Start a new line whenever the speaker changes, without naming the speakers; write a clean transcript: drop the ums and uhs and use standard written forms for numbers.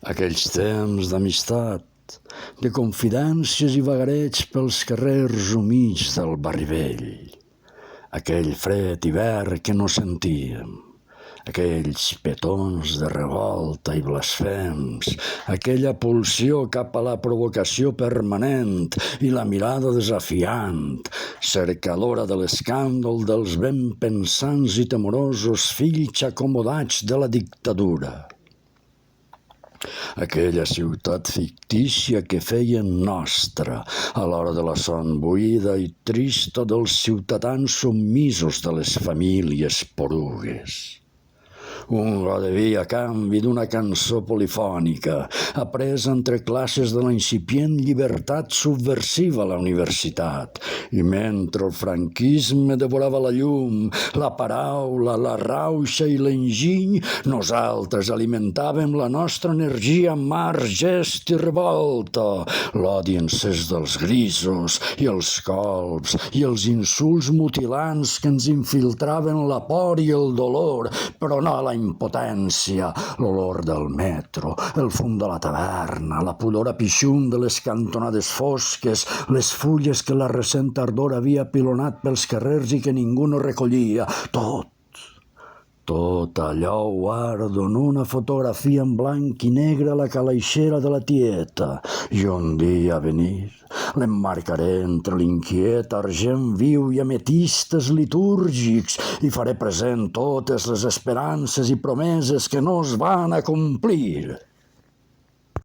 Aquells temps d'amistat, de confidències i vagareig pels carrers humits del barri vell. Aquell fred hivern que no sentíem, aquells petons de revolta i blasfems, aquella pulsió cap a la provocació permanent i la mirada desafiant, cercadora de l'escàndol dels ben pensants i temorosos fills acomodats de la dictadura. Aquella ciutat fictícia que feien nostra a l'hora de la son buida i trista dels ciutadans submisos de les famílies porugues. Un vodevil a canvi d'una cançó polifònica, apresa entre classes de la incipient llibertat subversiva a la universitat, i mentre el franquisme devorava la llum, la paraula, la rauxa i l'enginy, nosaltres alimentàvem la nostra energia amb mar, gest i revolta, l'odi encès dels grisos i els colps i els insults mutilants que ens infiltraven la por i el dolor, però no la impotència, l'olor del metro, el fum de la taverna, la pudor apixum de les cantonades fosques, les fulles que la recent tardor havia pilonat pels carrers i que ningú no recollia, tot allò guardo en una fotografia en blanc i negre a la calaixera de la tieta, i un dia a venir l'emmarcaré entre l'inquiet argent viu i ametistes litúrgics i faré present totes les esperances i promeses que no es van a complir.